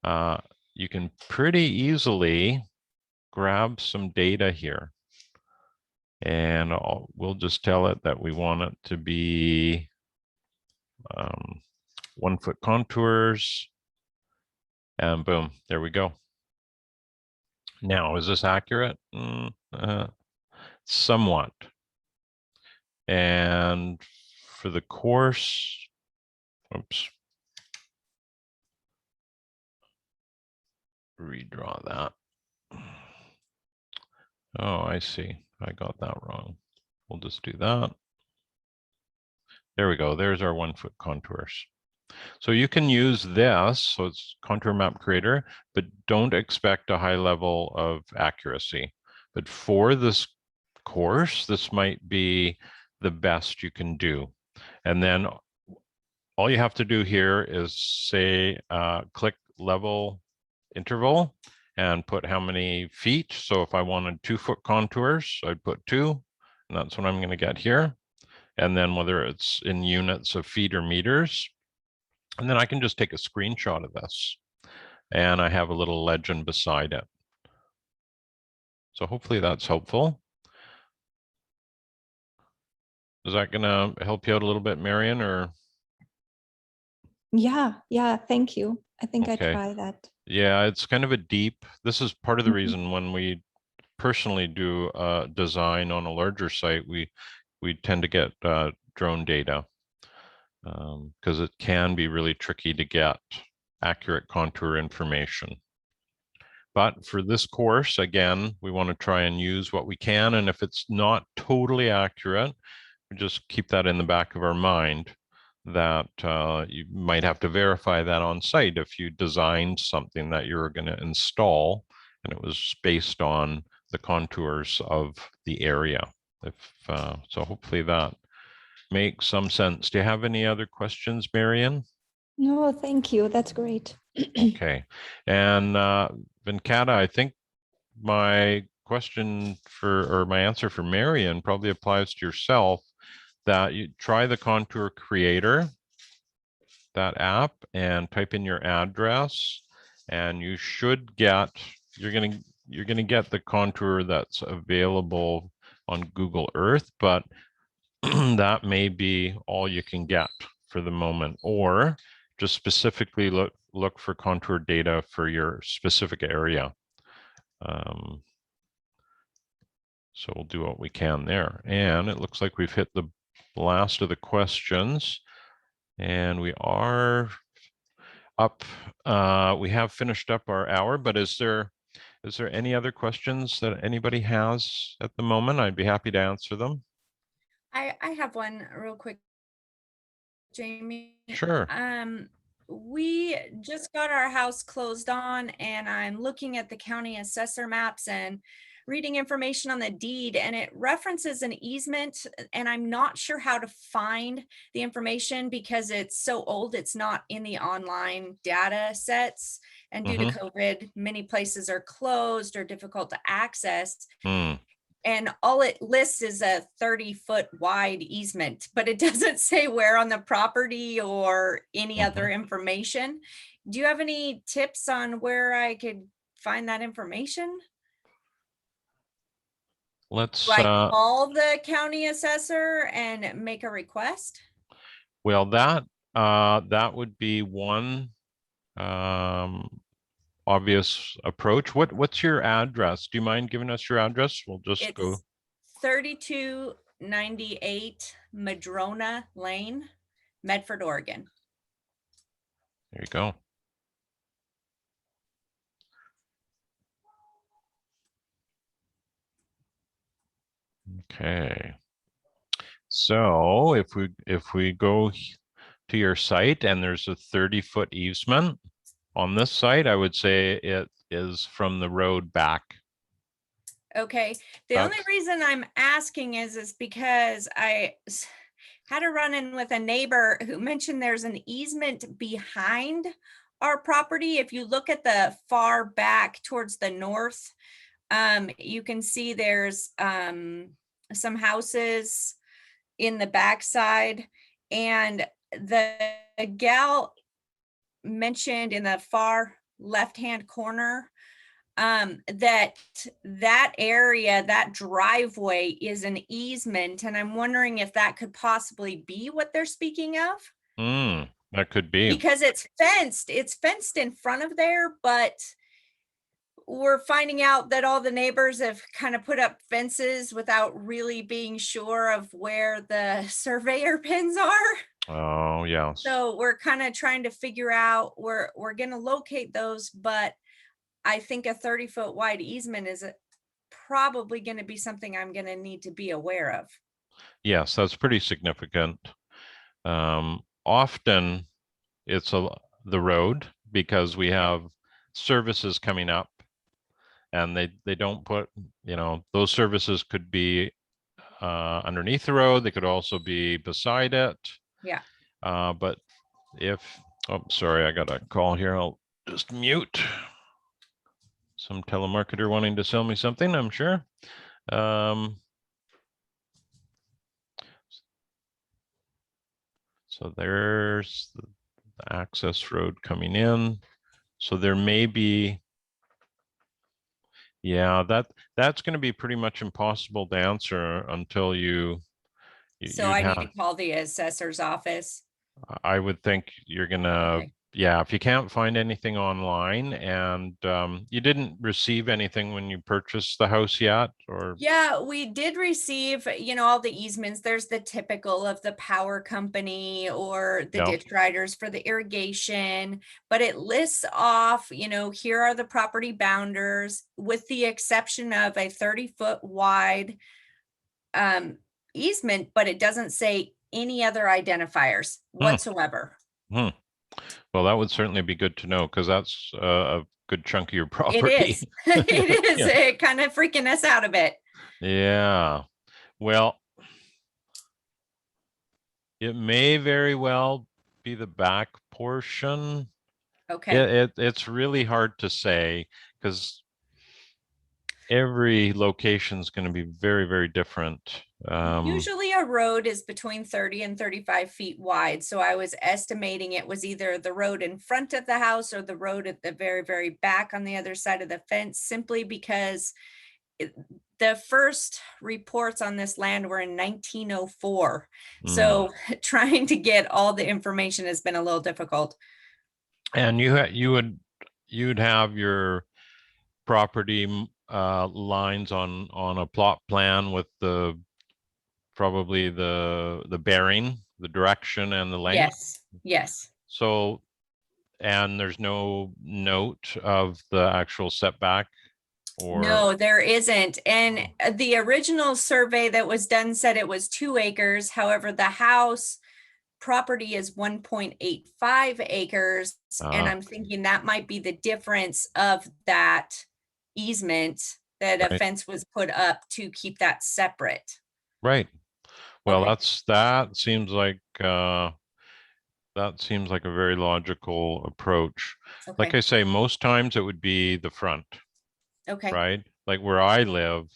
you can pretty easily grab some data here. And we'll just tell it that we want it to be 1 foot contours. And boom, there we go. Now, is this accurate? Somewhat. And for the course, oops. Redraw that. Oh, I see. I got that wrong. We'll just do that. There we go. There's our 1 foot contours. So you can use this, so it's Contour Map Creator, but don't expect a high level of accuracy. But for this course, this might be the best you can do. And then all you have to do here is say, click level interval and put how many feet. So if I wanted 2 foot contours, I'd put 2, and that's what I'm going to get here. And then whether it's in units of feet or meters, and then I can just take a screenshot of this, and I have a little legend beside it. So hopefully that's helpful. Is that going to help you out a little bit, Marion, or? Yeah, thank you. I think Okay. I try that. Yeah, it's kind of a deep, this is part of the reason when we personally do design on a larger site, we tend to get drone data because it can be really tricky to get accurate contour information. But for this course, again, we want to try and use what we can. And if it's not totally accurate, just keep that in the back of our mind that you might have to verify that on site if you designed something that you were going to install and it was based on the contours of the area. If so, hopefully that makes some sense. Do you have any other questions, Marian? No, thank you. That's great. Okay, and Venkata, I think my question or my answer for Marian probably applies to yourself, that you try the Contour Creator, that app, and type in your address, and you should get, you're gonna get the contour that's available on Google Earth, but that may be all you can get for the moment, or just specifically look for contour data for your specific area. So we'll do what we can there. And it looks like we've hit the last of the questions, and we are up. We have finished up our hour, but is there any other questions that anybody has at the moment? I'd be happy to answer them. I have one real quick, Jamie. Sure. We just got our house closed on, and I'm looking at the county assessor maps and reading information on the deed, and it references an easement, and I'm not sure how to find the information because it's so old. It's not in the online data sets, and due to COVID, many places are closed or difficult to access. And all it lists is a 30-foot wide easement, but it doesn't say where on the property or any other information. Do you have any tips on where I could find that information? Let's Do I call the county assessor and make a request? well, that would be one obvious approach. What's your address? Do you mind giving us your address? We'll just go. It's 3298 Madrona Lane, Medford, Oregon. There you go. Okay. So if we go to your site and there's a 30-foot easement on this site, I would say it is from the road back. Okay. The only reason I'm asking is because I had a run-in with a neighbor who mentioned there's an easement behind our property. If you look at the far back towards the north, you can see there's some houses in the backside, and the gal mentioned in the far left-hand corner that area, that driveway is an easement, and I'm wondering if that could possibly be what they're speaking of. That could be. Because it's fenced in front of there, but we're finding out that all the neighbors have kind of put up fences without really being sure of where the surveyor pins are. Oh, yeah. So we're kind of trying to figure out where we're going to locate those, but I think a 30-foot wide easement is probably going to be something I'm going to need to be aware of. Yes, that's pretty significant. Often it's the road, because we have services coming up, and they don't put, those services could be underneath the road. They could also be beside it. Yeah. But if, oh, sorry, I got a call here. I'll just mute. Some telemarketer wanting to sell me something, I'm sure. So there's the access road coming in. So there may be, yeah, that's going to be pretty much impossible to answer until you. So I need to call the assessor's office. I would think you're gonna, Okay. yeah, if you can't find anything online, and you didn't receive anything when you purchased the house yet, or? Yeah, we did receive, all the easements. There's the typical of the power company or the ditch riders for the irrigation, but it lists off, here are the property boundaries, with the exception of a 30-foot wide easement, but it doesn't say any other identifiers whatsoever. Hmm. Well, that would certainly be good to know because that's a good chunk of your It property. is. It is. Yeah. It kind of freaking us out a bit. Yeah. Well, it may very well be the back portion. Okay. It's really hard to say because every location is going to be very, very different. Usually a road is between 30 and 35 feet wide. So I was estimating it was either the road in front of the house or the road at the very, very back on the other side of the fence, simply because the first reports on this land were in 1904. So trying to get all the information has been a little difficult. And you'd have your property lines on a plot plan with probably the bearing, the direction, and the length. Yes, yes. So, and there's no note of the actual setback, or No, there isn't. And the original survey that was done said it was 2 acres. However, the house property is 1.85 acres. And Ah. I'm thinking that might be the difference of that easement, that a Right. fence was put up to keep that separate. Right. Well, Okay. that seems like a very logical approach. Like Okay. I say, most times it would be the front, Okay. right? Like where I live,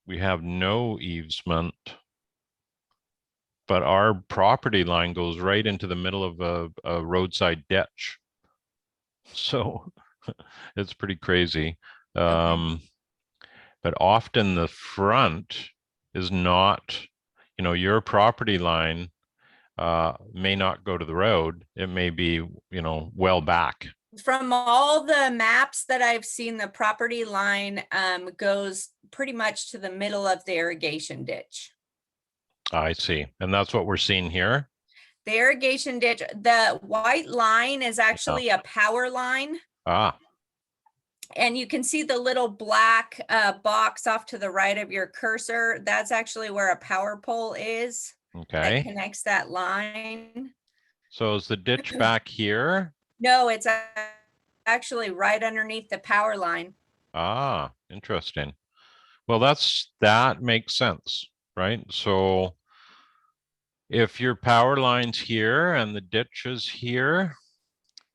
we have no easement, but our property line goes right into the middle of a roadside ditch. So it's pretty crazy. But often the front is not, your property line may not go to the road. It may be, well back. From all the maps that I've seen, the property line goes pretty much to the middle of the irrigation ditch. I see. And that's what we're seeing here. The irrigation ditch, the white line is actually a power line. Ah, And you can see the little black box off to the right of your cursor. That's actually where a power pole is that okay. connects that line. So is the ditch back here? No, it's actually right underneath the power line. Ah, interesting. Well, that makes sense, right? So if your power line's here and the ditch is here,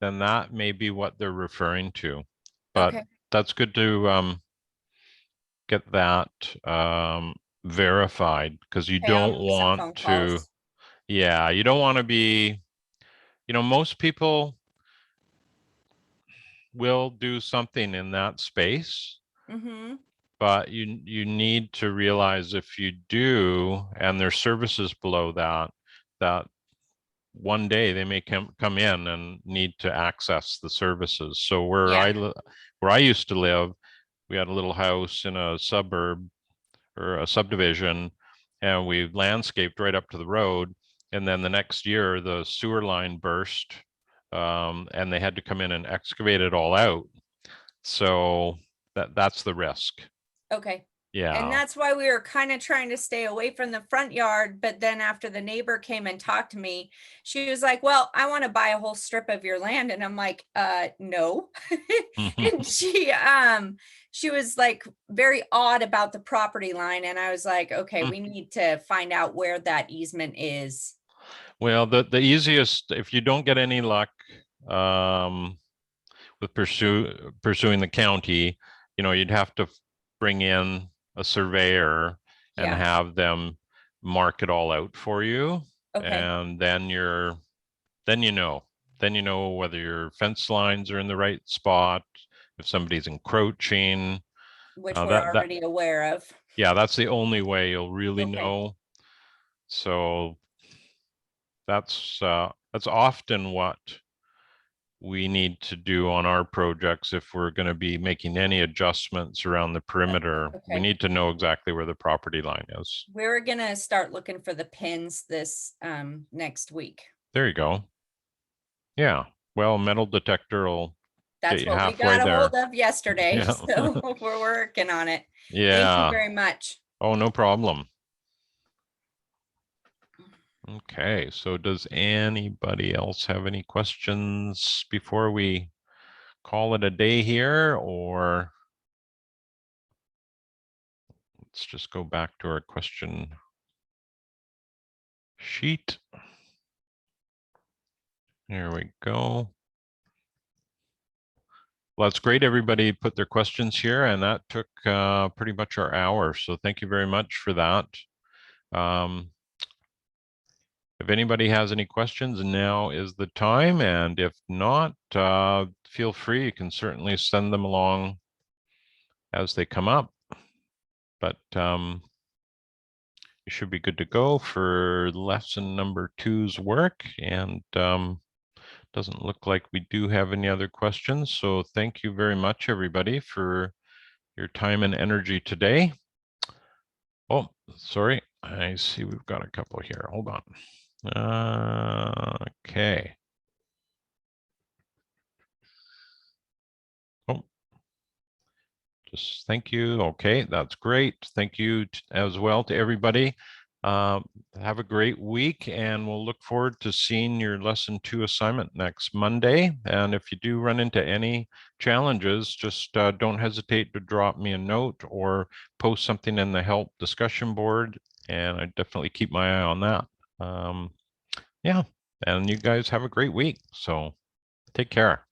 then that may be what they're referring to. But Okay. that's good to get that verified because you Okay, I'll don't make some phone want to, calls. yeah, you don't want to be, most people will do something in that space, Mm-hmm. but you need to realize if you do, and there's services below that one day they may come in and need to access the services. So where I used to live, we had a little house in a suburb or a subdivision, and we landscaped right up to the road. And then the next year, the sewer line burst, and they had to come in and excavate it all out. So that's the risk. Okay. And Yeah. that's why we were kind of trying to stay away from the front yard. But then after the neighbor came and talked to me, she was like, well, I want to buy a whole strip of your land. And I'm like, no. And she was like very odd about the property line. And I was like, okay, we need to find out where that easement is. Well, the easiest, if you don't get any luck with pursuing the county, you'd have to bring in a surveyor and Yeah. have them mark it all out for you. Okay. And then you know whether your fence lines are in the right spot, if somebody's encroaching. Which we're already aware of. Yeah, that's the only way you'll really Okay. know. So that's often what we need to do on our projects if we're going to be making any adjustments around the perimeter. We Okay. need to know exactly where the property line is. We're gonna start looking for the pins this next week. There you go. Yeah. Well, metal detector will That's get you what we halfway got a there. hold of yesterday. Yeah. So we're working on it. Thank Yeah. you very much. Oh, no problem. Okay, so does anybody else have any questions before we call it a day here, or let's just go back to our question sheet. Here we go. Well, that's great. Everybody put their questions here, and that took pretty much our hour. So thank you very much for that. If anybody has any questions, now is the time. And if not, feel free. You can certainly send them along as they come up. But you should be good to go for lesson number 2's work. And doesn't look like we do have any other questions. So thank you very much, everybody, for your time and energy today. Oh, sorry. I see we've got a couple here. Hold on. Okay. Oh, just thank you. Okay, that's great. Thank you as well to everybody. Have a great week, and we'll look forward to seeing your lesson 2 assignment next Monday. And if you do run into any challenges, just don't hesitate to drop me a note or post something in the help discussion board, and I definitely keep my eye on that. Yeah, and you guys have a great week. So take care.